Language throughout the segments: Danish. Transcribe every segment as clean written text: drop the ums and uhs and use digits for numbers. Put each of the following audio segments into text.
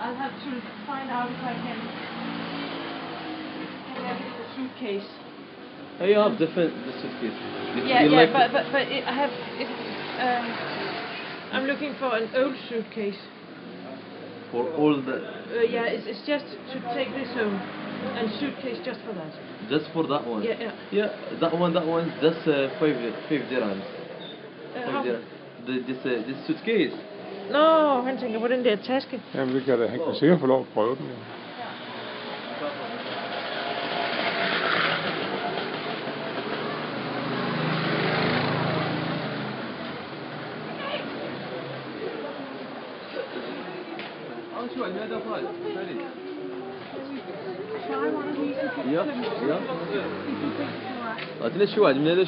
I'll have to find out if I can have it in a suitcase. Oh, you have different suitcase. But I have. I'm looking for an old suitcase. For all the. It's just to take this home, and suitcase just for that. Just for that one. Yeah. That one. Just 5 dirhams. 5 dirhams. This suitcase. Nå, han tænker på den der taske. Jamen det kan da, han kan sikkert få lov at prøve den. Ja. قلت شو واحد من هذا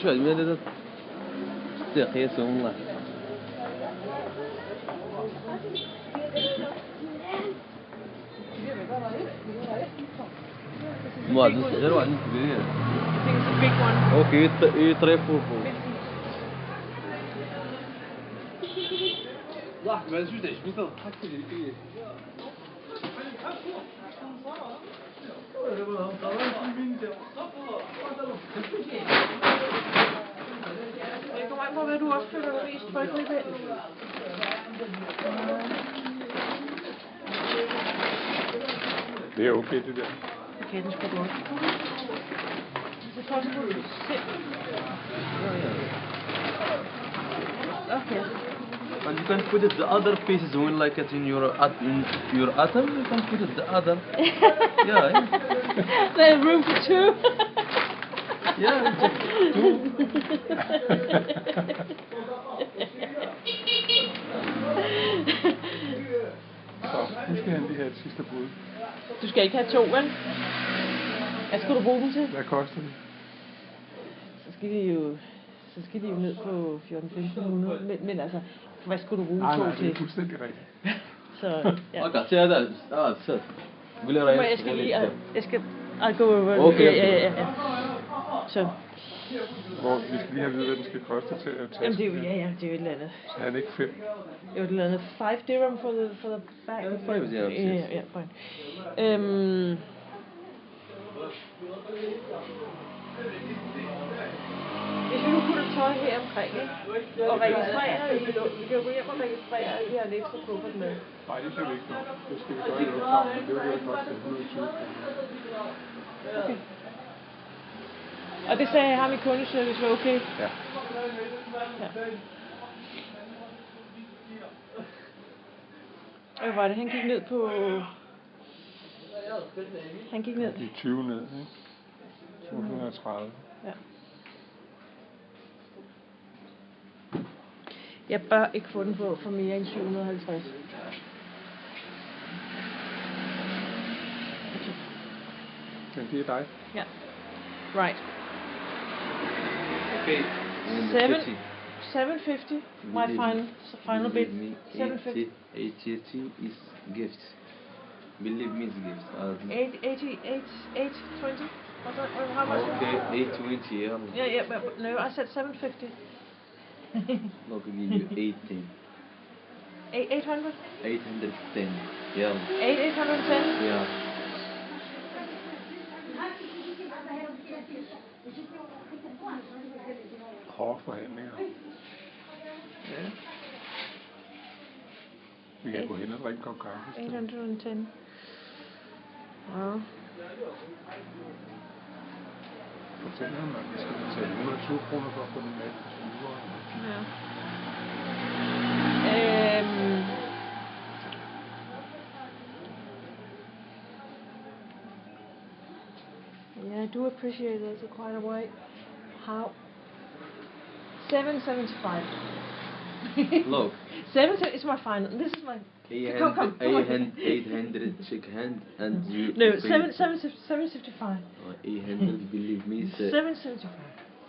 صديق يسوم الله مو هذا غير واحد كبير. I think it's a big one. اوكي يطريفوا واحد ما زوج عجبني تضحك لي Det kommer an på, hvad du også føler dig mest tryg ved. Det er okay, det der. Okay, den skal du også. Is it possible to sit? Okay. And you can put it the other pieces when like it in your atom. You can put it the other. Yeah. There's room for two. Yeah, just two. Så, nu skal han lige have et sidste bud. Du skal ikke have to, vel? Hvad skal du bruge dem til? Hvad koster det? Så skal de jo ned på 14-1500. Men altså, hvad skulle du bruge to Nej, til? det er fuldstændig rigtigt. Så, ja. Okay, see that. So. I'll go over. Okay. Ja. Så. Hvor vi skal lige have at vide, hvad den skal koste til at tage. Jamen det er jo, det er jo et eller andet. Så er han ikke 5. Det er jo et eller andet 5 dirham for the bag. 5 dirham. Ja, fine. Hvis vi nu putter tøj her omkring, ikke? Og registrerer vi kan jo gå hjem og registrere, at vi har en ekstra kuffert med. Nej, det skal vi ikke. Det skal vi gøre i lufthavnen, men det vil jo koste 120 kroner. Okay. Og det sagde ham i kundeservice var okay? Ja. Hvad var det? Han gik ned på... Det er 20 ned, ikke? 230. Ja. Jeg bør ikke få den på for mere end 750. Men det er dig. Ja. Right. Okay. 750. My final bid. 750. 880 is gifts. Believe me, it's gifts. 820. How much? Okay, 820. Yeah, but no, I said 750. Look, I give you 18. 800? 810. Yeah. 810? Yeah. Hårde forhandlinger. Ja. Vi kan gå hen og drikke en kop kaffe. 810. Wow. Fortæl ham, at vi skal betale 120 kroner for at få den med på stuer. Ja. Yeah, I do appreciate it. It's quite a way. How? 775. Look. 7 is my final. This is my. Come 800 shake hand and you. No, 775. 800, believe me. 775.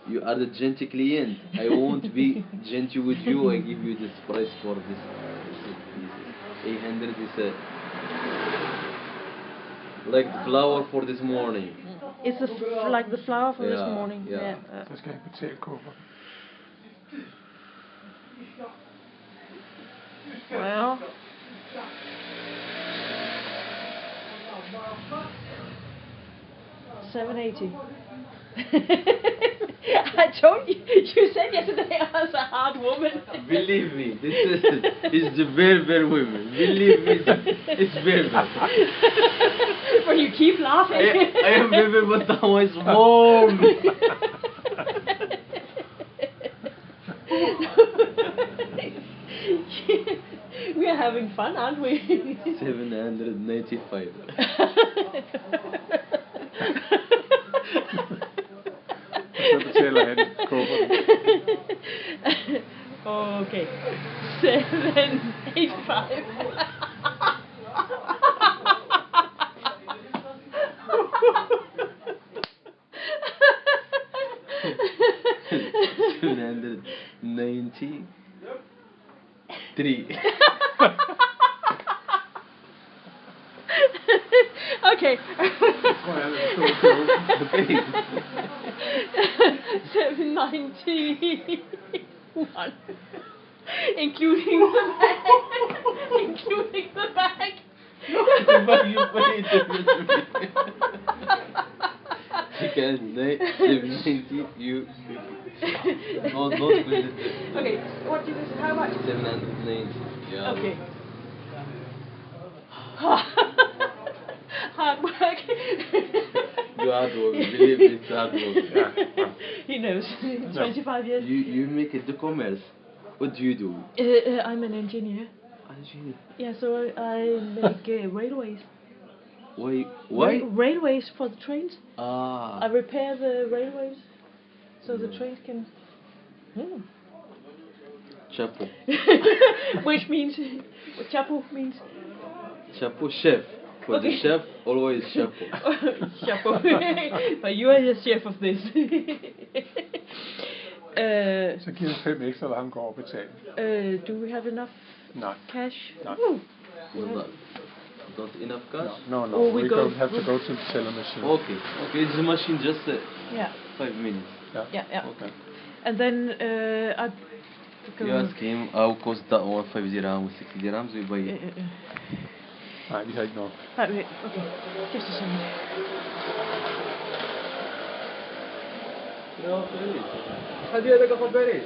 You are the gentle client. I won't be gentle with you. I give you this price for this. 800 is like the flower for this morning. It's like the flower for this morning. Yeah. Så skal jeg betale kuffert. Well, 780. I told you. You said yesterday I was a hard woman. Believe me, this is the very women. Believe me, it's very. Well, you keep laughing. I am very, but that was warm. We are having fun, aren't we? 795. Så betaler han kufferen. Okay. 785. Okay. 791. Including the bag. Including the bag. But you paid it. You can 790. You don't put it. Okay. What did you say? How much? 790. Yeah. Okay. Hard work. You hard work. Believe it's hard work. He knows. 25 years. You make it the commerce. What do you do? I'm an engineer. Engineer. Yeah, so I make railways. Why? Railways for the trains. Ah. I repair the railways so the trains can. Chapeau. Which means, chapeau means. Chapeau chef. For Okay. the chef, always chapeau. Chapeau. But you are the chef of this. Så giver han 5 ekstra, hvad han går og betaler. Do we have enough Nej. cash? No. Not enough cash? No. Or we We go- don't have to go to the teller machine. Okay. It's the machine just Yeah. 5 minutes. Yeah. Okay. And then I. You ask him how cost that one 5 dirhams, 6 dirhams, we buy it. Nej, vi har ikke nok. Okay, just a second. هذه هذاك خبري.